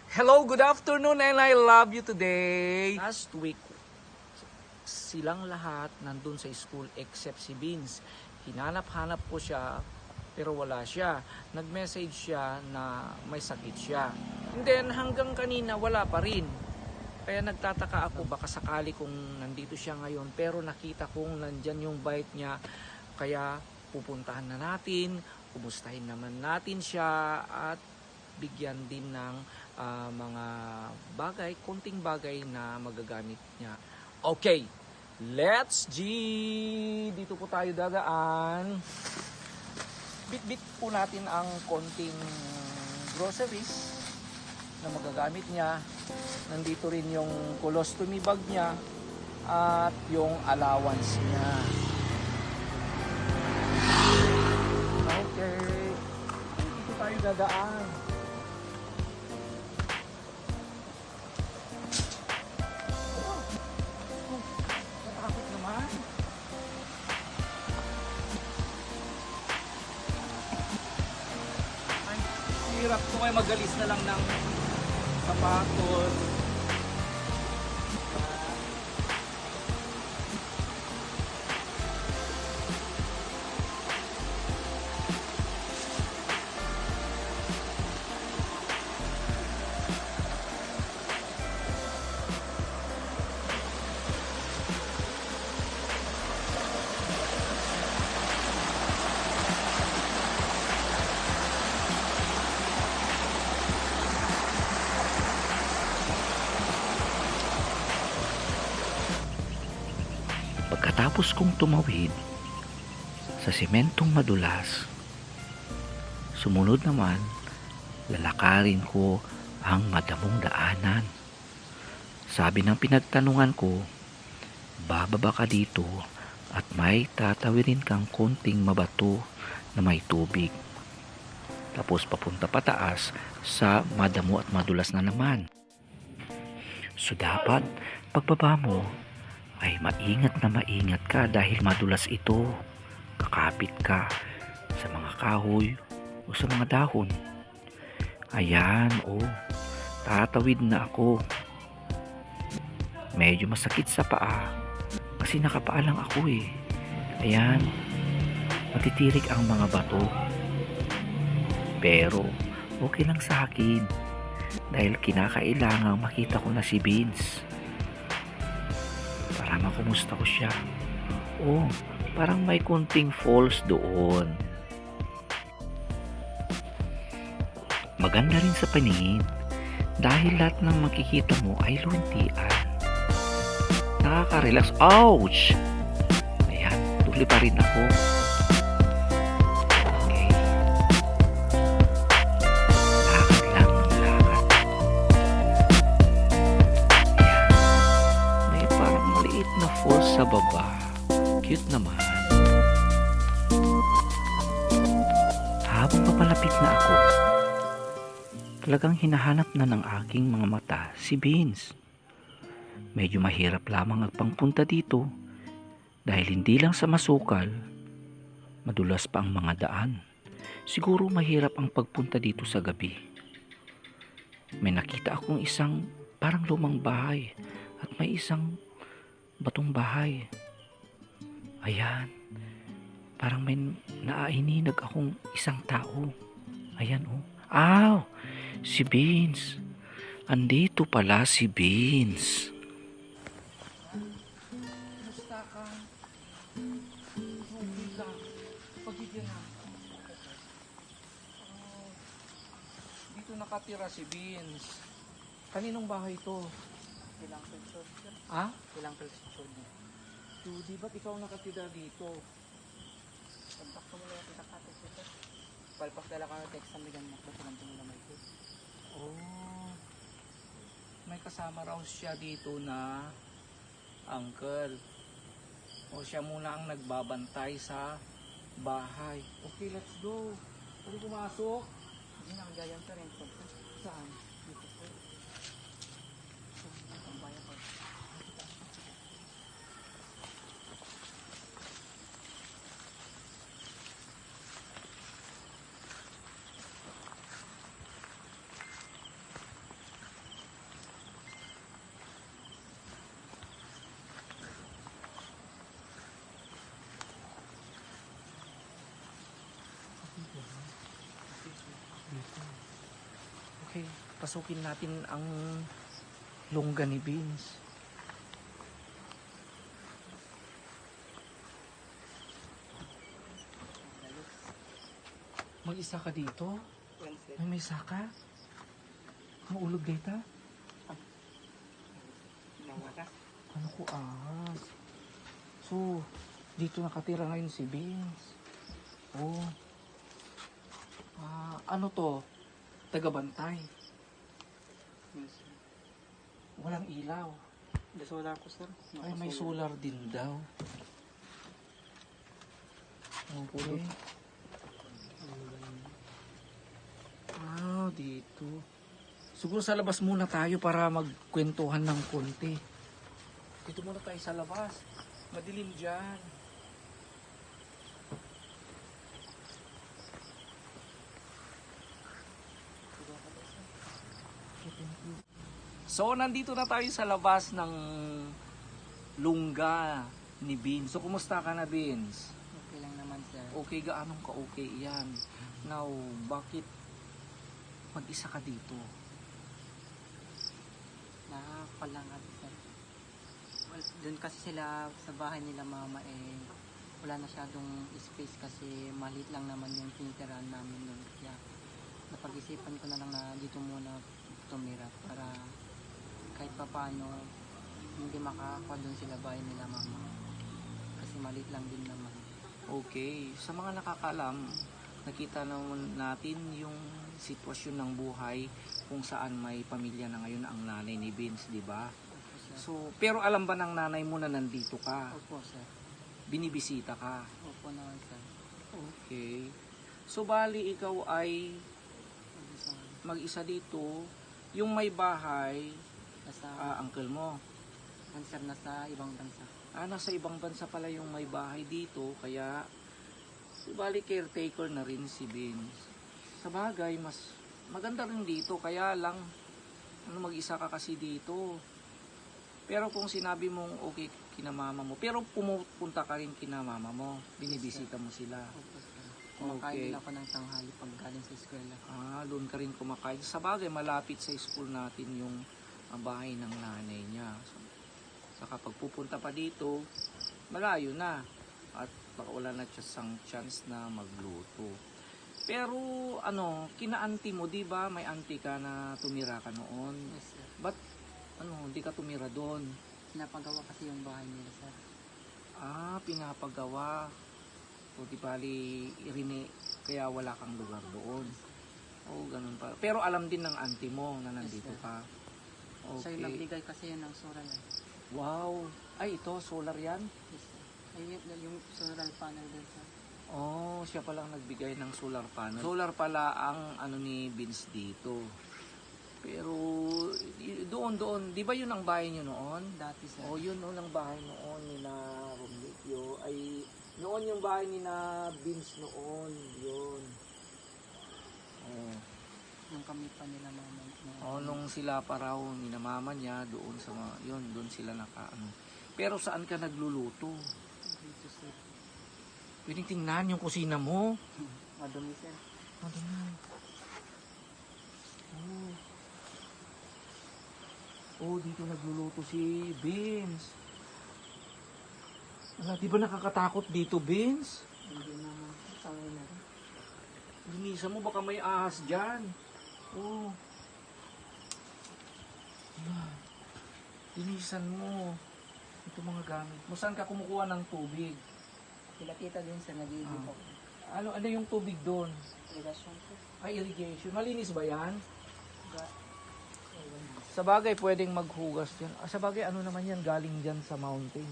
Hello, good afternoon, and I love you today. Last week, silang lahat nandun sa school except si Vince. Hinanap-hanap ko siya, pero wala siya. Nag-message siya na may sakit siya. And then hanggang kanina wala pa rin. Kaya nagtataka ako baka sakali kung nandito siya ngayon, pero nakita kong nandyan yung bike niya. Kaya pupuntahan na natin, kumustahin naman natin siya at bigyan din ng mga bagay, konting bagay na magagamit niya. Okay, let's G! Dito po tayo dadaan. Bit-bit po natin ang konting groceries na magagamit niya. Nandito rin yung colostomy bag niya at yung allowance niya. Okay, dito tayo dadaan. Hirap kung may magalis na lang ng sapatos. Pagkatapos kong tumawid sa sementong madulas, sumunod naman lalakarin ko ang madamong daanan. Sabi ng pinagtanungan ko, bababa ka dito at may tatawirin kang konting mabato na may tubig. Tapos papunta pataas sa madamo at madulas na naman. So dapat pagbaba mo ay maingat ka dahil madulas ito. Kakapit ka sa mga kahoy o sa mga dahon. Ayan, tatawid na ako. Medyo masakit sa paa kasi nakapaa lang ako eh. Ayan, matitirik ang mga bato. Pero okay lang sa akin dahil kinakailangang makita ko na si Vince para makumusta ko siya. Parang may kunting falls doon. Maganda rin sa paningin dahil lahat ng makikita mo ay luntian. Nakaka-relax. Ouch! Ayan, tuloy pa rin ako. Okay. Lakad lang ng lakad. Ayan. May parang maliit na falls sa baba. Cute naman. Habang papalapit na ako, talagang hinahanap na ng aking mga mata si Vince. Medyo mahirap lamang ang pangpunta dito dahil hindi lang sa masukal, madulas pa ang mga daan. Siguro mahirap ang pagpunta dito sa gabi. May nakita akong isang parang lumang bahay at may isang batong bahay. Ayan, parang may naaininag akong isang tao. Ayan si Vince. Andito pala si Vince. Kumusta ka? Okay ka? Pagiging dito nakatira si Vince. Kaninong bahay to? Ilang pesos? Ha? Ilang pesos? Judy, ba't ikaw nakatira dito? Kontak ko mula yung kakapit dito. Palpak dala ka ng text sa migan mo. Kasi nandun mo na may food. May kasama raw siya dito na uncle. Siya muna ang nagbabantay sa bahay. Okay, let's go. Pwede pumasok? Hindi nakagayan pa rin. Saan? Dito po. Ang bayan ko. Okay, pasukin natin ang lungga ni Beans. Mag-isa ka dito? Wednesday. Ay, may saka? Maulog dito? Nawala. Ano ko ahas? So, dito nakatira ngayon si Beans. Oh. Ano to? Tagabantay. Yes. Walang ilaw. Solar ko, sir. Ay, may solar din daw. Okay. Dito. Siguro sa labas muna tayo para magkwentuhan ng konti. Dito muna tayo sa labas. Madilim dyan. So, nandito na tayo sa labas ng lungga ni Beans. So, kumusta ka na, Beans? Okay lang naman, sir. Okay, gaanong ka okay yan? Now, bakit mag-isa ka dito? Nakakalangad, sir. Well, doon kasi sila sa bahay nila mama wala na syadong space kasi maliit lang naman yung tinitirahan namin doon. Kaya napag-isipan ko na lang na dito muna tumira para kahit pa paano hindi makakakuha doon sila bahay nila mama. Kasi maliit lang din naman. Okay, sa mga nakakaalam, nakita naman natin yung sitwasyon ng buhay kung saan may pamilya na ngayon ang nanay ni Beans, di ba? Opo, sir. So, pero alam ba ng nanay mo na nandito ka? Opo, sir. Binibisita ka? Opo naman, sir. Okay. So, bali ikaw ay Opo, sir. mag-isa dito, yung may bahay, Nasa, uncle mo. sir, nasa ibang bansa. Nasa ibang bansa pala yung may bahay dito, kaya so, bali caretaker na rin si Beans. Sa bagay, mas maganda rin dito, kaya lang mag-isa ka kasi dito. Pero kung sinabi mong okay kina mama mo, pero pumupunta ka rin kina mama mo, binibisita mo sila. Opo, sir. Kumakain Okay. din ako ng tanghali pag galing sa eskwela. Doon ka rin kumakain. Sa bagay, malapit sa school natin yung bahay ng nanay niya. So, saka pag pupunta pa dito, malayo na. At baka wala na siyang chance na magluto. Pero kina auntie mo, di ba? May auntie ka na tumira ka noon. Yes, sir. Ba't hindi ka tumira doon? Pinapagawa kasi yung bahay nila, sir. Pinapagawa. So, di bali, kaya wala kang lugar doon. Ganun pa. Pero alam din ng auntie mo na nandito Yes, sir. ka. Siya yung Okay. nagbigay kasi yun ng solar. Wow. Ay, ito, solar yan? Yes, sir. Ay, yung solar panel din, sir. Siya palang nagbigay ng solar panel. Solar pala ang ni Vince dito. Pero doon, di ba yun ang bahay niyo noon? Dati, sir. Yun noon ang bahay noon ni na Romeo. Ay, noon yung bahay ni na Vince noon. Yun. Yung kami pa nila mama. Nung sila pa raw ni na mama niya doon sa doon sila Pero saan ka nagluluto? Dito, sir. Pwedeng tingnan yung kusina mo. Madumi, sir. Dito nagluluto si Vince. Di ba nakakatakot dito, Vince? Hindi naman. Tawin na rin. Linisan mo, baka may ahas dyan. Linisan mo. Ito mga gamit mo. Saan ka kumukuha ng tubig? Sila tita din, sir. Nag-iibig ako. Ano yung tubig doon? Relasyon, sir. Ay, irrigation. Malinis ba yan? Ga- Sa bagay, pwedeng maghugas yan. Sa bagay, naman yan? Galing dyan sa mountain.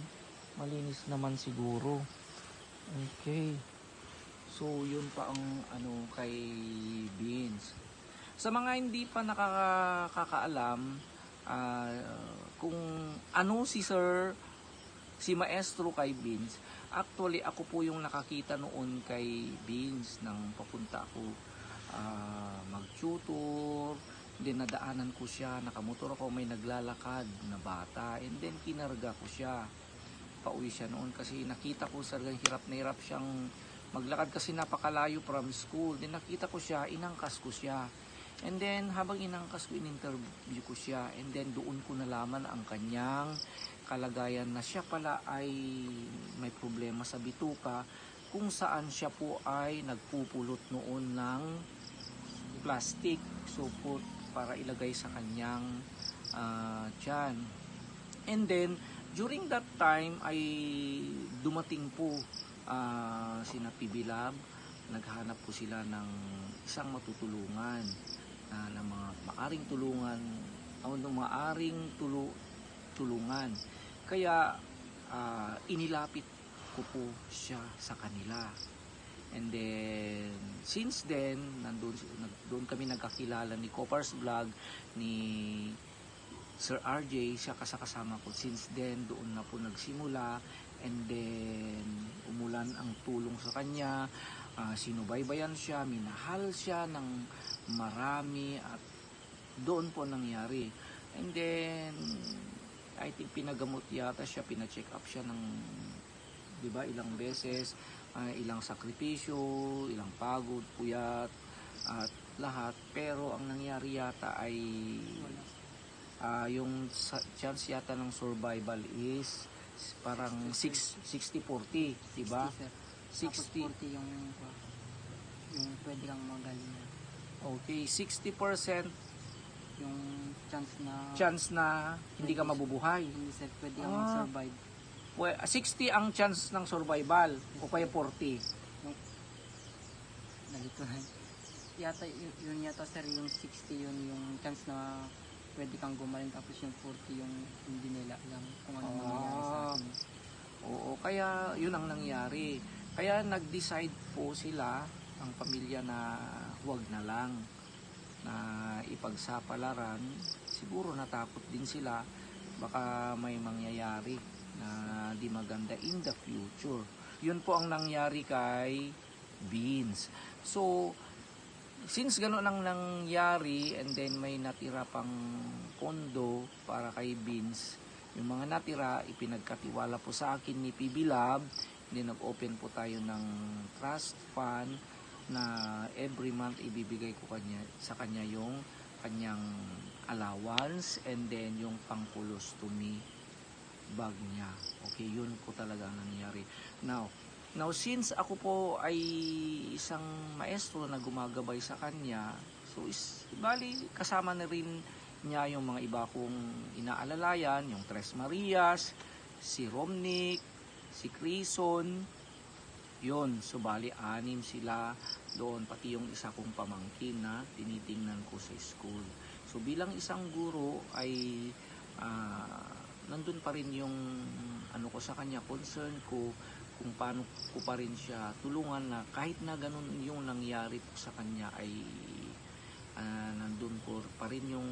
Malinis naman siguro. Okay. So, yun pa ang kay Beans. Sa mga hindi pa nakakaalam, kung si Maestro kay Beans, actually, ako po yung nakakita noon kay Beans nang papunta ako mag-tutor. Then nadaanan ko siya, nakamotor ako, may naglalakad na bata, and then kinarga ko siya. Pauwi siya noon kasi nakita ko hirap na hirap siyang maglakad kasi napakalayo from school. Then nakita ko siya, inangkas ko siya. And then, habang inangkas ko, in-interview ko siya. And then, doon ko nalaman ang kanyang kalagayan na siya pala ay may problema sa bituka, kung saan siya po ay nagpupulot noon ng plastic, supot, para ilagay sa kanyang tiyan. And then, during that time ay dumating po sina Pibilab, naghanap po sila ng isang matutulungan na mga maaring tulungan o maaring tulungan. Kaya inilapit ko po siya sa kanila. And then, since then, doon kami nagkakilala ni Copars Vlog, ni Sir RJ, siya kasama ko. Since then, doon na po nagsimula. And then, umulan ang tulong sa kanya. Sinubaybayan siya, minahal siya ng marami at doon po nangyari. And then, I think pinagamot yata siya, pina-check up siya ng, di ba, ilang beses, ilang sakripisyo, ilang pagod, puyat, at lahat. Pero ang nangyari yata ay yung chance yata ng survival is parang 60-40, di ba? 60 yung pwede kang magaling. Okay, 60% Yung chance na hindi ka mabubuhay. hindi sir, pwede kang mag-survive. 60 ang chance ng survival o kaya 40. Nalito na. Yata, yun yata sir, yung 60 yun yung chance na pwede kang gumaling, tapos yung 40 yung hindi nila alam kung ano mangyayari sa akin. Oo, kaya yun ang nangyari. Kaya nag-decide po sila, ang pamilya, na huwag na lang na ipagsapalaran. Siguro natakot din sila, baka may mangyayari na di maganda in the future. Yun po ang nangyari kay Beans. So, since gano'n ang nangyari, and then may natira pang pondo para kay Beans, yung mga natira, ipinagkatiwala po sa akin ni PB Lab. Then nag-open po tayo ng trust fund na every month ibibigay ko sa kanya yung kanyang allowance, and then yung pang-colostomy bag niya. Okay, yun po talaga ang nangyari. Now, since ako po ay isang maestro na gumagabay sa kanya, so bali kasama na rin niya yung mga iba kong inaalalayan, yung Tres Marias, si Romnick, si Crison, yun, so bali 6 sila doon, pati yung isa kong pamangkin na tinitingnan ko sa school. So bilang isang guro ay nandun pa rin yung ano ko sa kanya, concern ko kung paano ko pa rin siya tulungan, na kahit na ganun yung nangyari po sa kanya ay nandun ko pa rin yung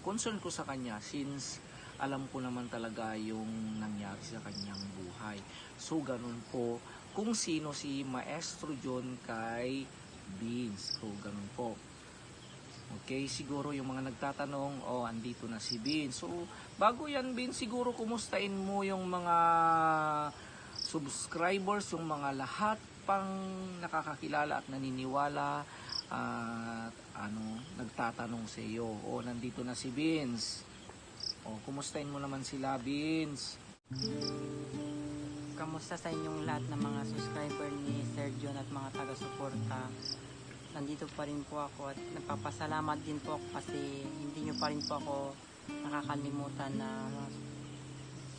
concern ko sa kanya, since alam ko naman talaga yung nangyari sa kanyang buhay. So ganun po kung sino si Maestro John kay Beans. So ganun po. Okay, siguro yung mga nagtatanong, andito na si Beans. So bago yan, Beans, siguro kumustahin mo yung mga subscribers, yung mga lahat pang nakakakilala at naniniwala at nagtatanong sa iyo. Nandito na si Beans. Kumustahin mo naman sila, Beans. Kamusta sa inyong lahat ng mga subscriber ni Sir John at mga taga-suporta? Nandito pa rin po ako at nagpapasalamat din po ako kasi hindi nyo pa rin po ako nakakalimutan na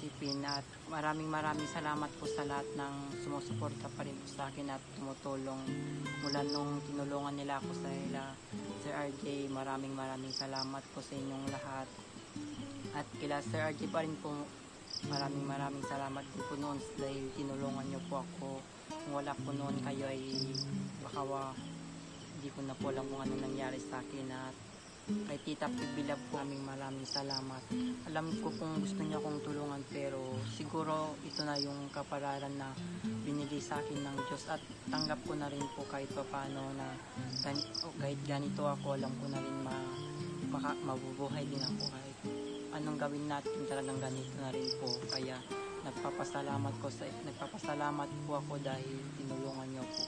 sipin, at maraming salamat po sa lahat ng sumusuporta pa rin po sa akin at tumutulong mula nung tinulungan nila ako sa Sir RJ. Maraming salamat po sa inyong lahat. At kila Sir RJ pa rin po, maraming salamat din po noon dahil tinulungan nyo po ako. Kung wala po noon kayo ay baka hindi ko na po alam kung ano nangyari sa akin. At kay Tita Pibilab po, maraming salamat. Alam ko kung gusto niya akong tulungan, pero siguro ito na yung kapalaran na binigay sa akin ng Diyos, at tanggap ko na rin po kahit paano na kahit ganito ako, alam ko na rin mabubuhay din ako kahit anong gawin natin, talagang ganito na rin po. Kaya nagpapasalamat po ako dahil tinulungan niyo po.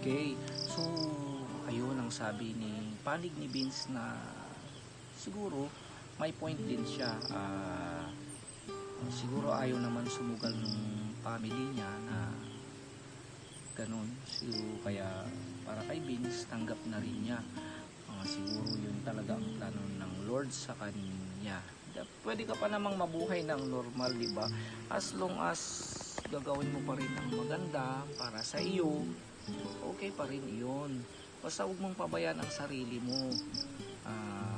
Okay, so ayun ang sabi ni panig ni Vince na siguro may point din siya. Siguro ayaw naman sumugal ng family niya na ganun. Siguro kaya para kay Vince, tanggap na rin niya. Siguro yun talaga ang plano ng Lord sa kanya. Pwede ka pa namang mabuhay ng normal, di ba? As long as gagawin mo pa rin ang maganda para sa iyo, okay pa rin yun. Basta huwag mong pabayaan ang sarili mo.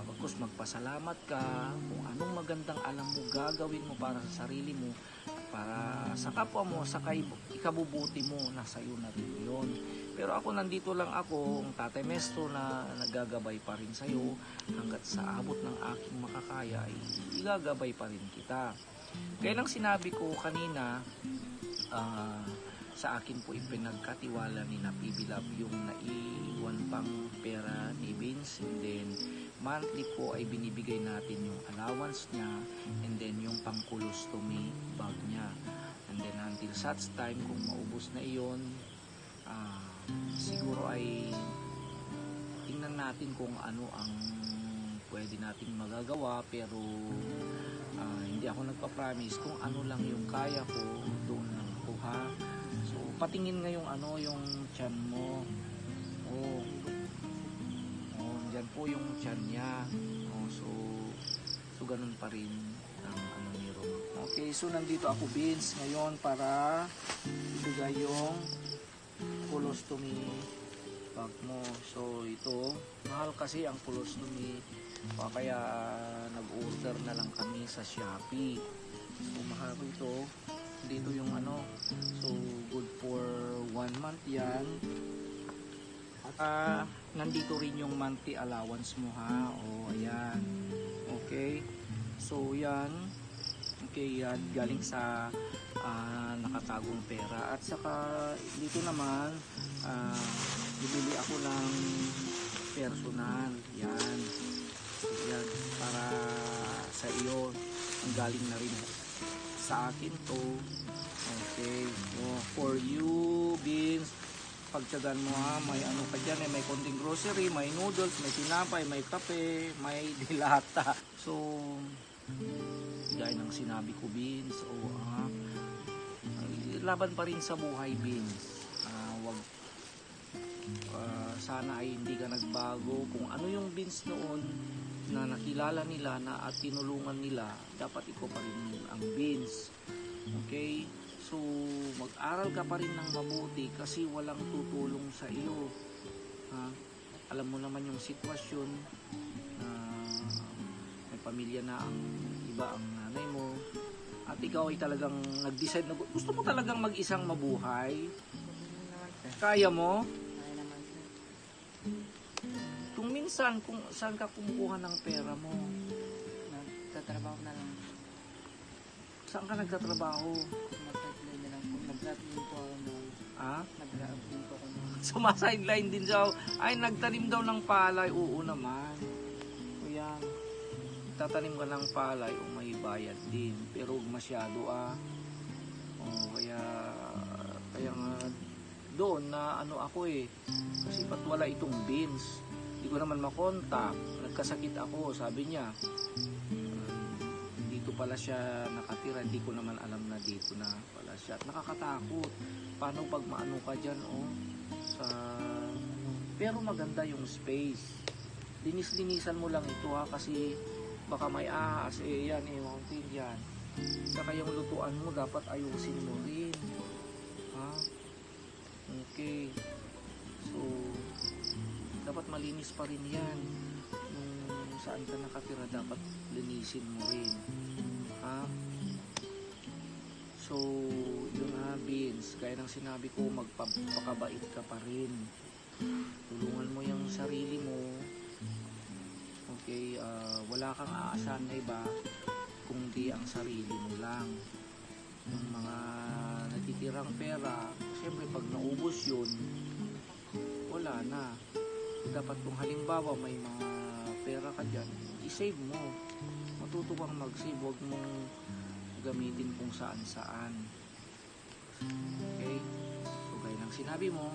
Bagkus magpasalamat ka kung anong magandang alam mo gagawin mo para sa sarili mo, para sa kapwa mo, sa ikabubuti mo, nasa iyo na rin yun. Pero ako nandito lang ako, ang Tatay Mesto na nagagabay pa rin sa iyo hanggat sa abot ng aking makakaya ay igagabay pa rin kita. Kaya nang sinabi ko kanina, sa akin po ipinagkatiwala ni PB Love yung naiwan pang pera ni Vince, and then monthly po ay binibigay natin yung allowance niya, and then yung pang colostomy bag niya, and then until such time kung maubos na iyon, siguro ay tingnan natin kung ano ang pwede nating magagawa, pero hindi ako nagpa-promise kung ano lang yung kaya ko, doon lang ako, ha. So patingin nga yung yung tiyan mo. Dyan po yung tiyan niya. So ganun pa rin ang ni Ron. Okay, so nandito ako, Vince, ngayon para ibigay yung colostomy bag mo. So ito, mahal kasi ang colostomy, kaya nag-order na lang kami sa Shopee. So mahal ito. Dito yung so good for 1 month yan. At nandito rin yung monthly allowance mo, ha. Ayan. Okay, so yan. Okay, yan galing sa nakatagong pera. At saka dito naman bibili ako ng personal. Yan para sa iyo, ang galing na rin sa akin to. Okay, so for you, Vince, pagtyagan mo, ha. May ka dyan, may konting grocery, may noodles, may tinapay, may kape, may dilata. So gaya ng sinabi ko, Vince, laban pa rin sa buhay, Vince. Sana ay hindi ka nagbago. Kung ano yung Vince noon na nakilala nila na at tinulungan nila, dapat ikaw pa rin ang Vince. Okay, so mag-aral ka pa rin ng mabuti kasi walang tutulong sa iyo, ha? Alam mo naman yung sitwasyon na may pamilya na ang iba, ang nanay mo, at ikaw ay talagang nag-decide na gusto mo talagang mag-isang mabuhay. Kaya mo? Kaya naman, sir. Kung minsan, kung saan ka kumukuha ng pera mo? Nagtatrabaho na lang. Saan ka nagtatrabaho? Nag-sideline na lang po. Nag-grab din po ako noon. Nag-grab din po ako noon. Sumasideline din siya. Ay, nagtanim daw ng palay. Oo naman. O yan. Tatanim ka ng palay, may bayad din. Pero masyado, kaya nga doon na ako kasi pat wala itong Vince. Hindi ko naman makontak. Nagkasakit ako, sabi niya. Dito pala siya nakatira, hindi ko naman alam na dito na pala siya. At nakakatakot. Paano pag maano ka dyan, pero maganda yung space. Linis-linisan mo lang ito, ha, kasi baka may ahas, yan, mountain yan. Saka yung lutuan mo, dapat ayusin mo rin, ha. Okay, so dapat malinis pa rin yan. Yung saan ka nakatira, dapat linisin mo rin, ha. So yun, ha, Vince, gaya ng sinabi ko, magpakabait ka pa rin. Tulungan mo yung sarili mo. Okay, wala kang aasahan na iba kundi ang sarili mo lang. Yung mga natitirang pera, siyempre pag naubos yun, wala na. Dapat kung halimbawa may mga pera ka dyan, i-save mo. Matuto kang mag-save, huwag mong gamitin kung saan-saan. Okay, so gaya ng sinabi mo,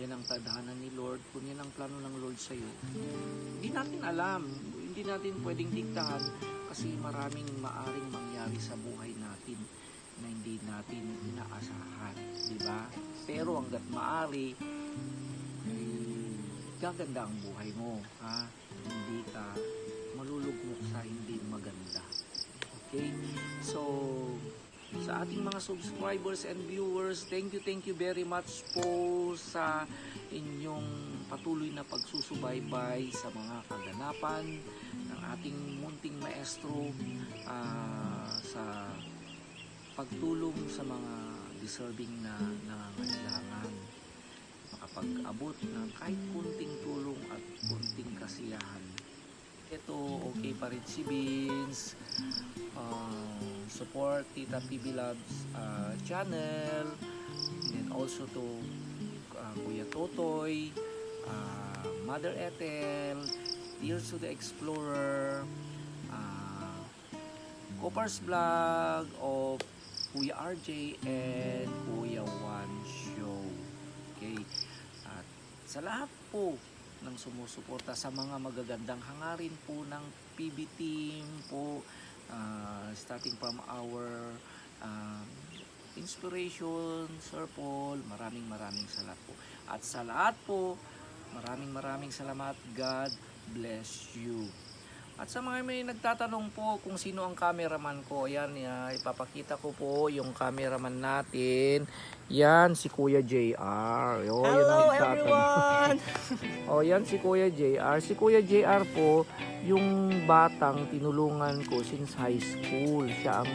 yan ang tadhana ni Lord, kung yan ang plano ng Lord sa'yo, hindi natin alam, hindi natin pwedeng diktahan kasi maraming maaring mangyari sa buhay natin na hindi natin inaasahan, di ba? Pero hanggat maaari, gaganda ang buhay mo, ha? Hindi ka malulugmok sa hindi maganda. Okay? So, sa ating mga subscribers and viewers, thank you very much po sa inyong patuloy na pagsusubaybay sa mga kaganapan ng ating munting maestro, sa pagtulong sa mga deserving na nangangailangan, makapag-abot ng kahit kunting tulong at kunting kasiyahan. Ito, okay pa rin si Vince. Support Tita PB Loves channel, and then also to Kuya Totoy, Mother Ethel, Tears to the Explorer, Copper's Vlog of Kuya RJ and Kuya One Show. Okay, at sa lahat po ng sumusuporta sa mga magagandang hangarin po ng PB team po, starting from our inspiration, Sir Paul, maraming salamat po. At sa lahat po, maraming salamat. God bless you. At sa mga may nagtatanong po kung sino ang cameraman ko, ayan, ipapakita ko po yung cameraman natin. Yan, si Kuya JR. Oh, Hello everyone! O, yan si Kuya JR. Si Kuya JR po, yung batang tinulungan ko since high school. Siya ang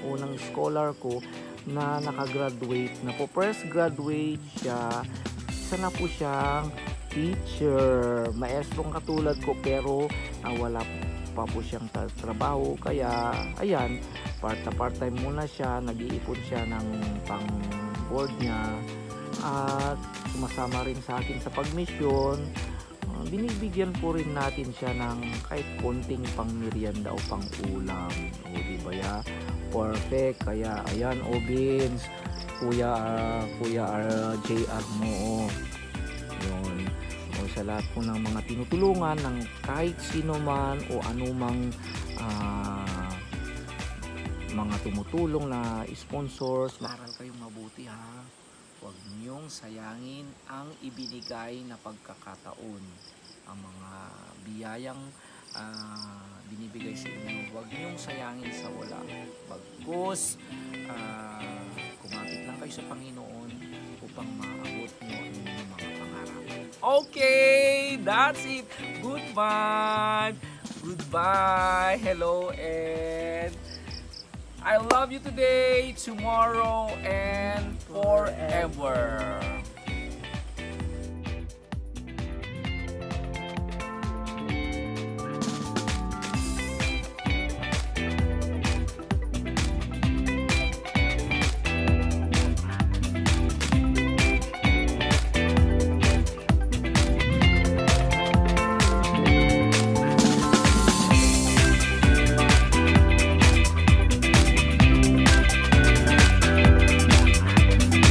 unang scholar ko na nakagraduate na po. First graduate siya. Isa na po siyang teacher. Maestrong katulad ko pero wala pa po siyang trabaho. Kaya, ayan, part-time muna siya. Nag-iipon siya ng pang-board niya. At sumasama rin sa akin sa pag-mission. Binibigyan po rin natin siya ng kahit konting pang-merienda o pang-ulam. O, diba ya? Perfect. Kaya, ayan, Vince, Kuya JR mo. Yun. O, sa lahat po ng mga tinutulungan ng kahit sino man o anumang mga tumutulong na sponsors, maral kayong mabuti, ha. Huwag niyong sayangin ang ibinigay na pagkakataon. Ang mga biyayang binibigay sa inyo, huwag niyong sayangin sa wala. Bagkus, kumapit lang kayo sa Panginoon upang maabot niyo ang inyong mga pangarap. Okay, that's it. Goodbye. Hello, and I love you today, tomorrow, and forever.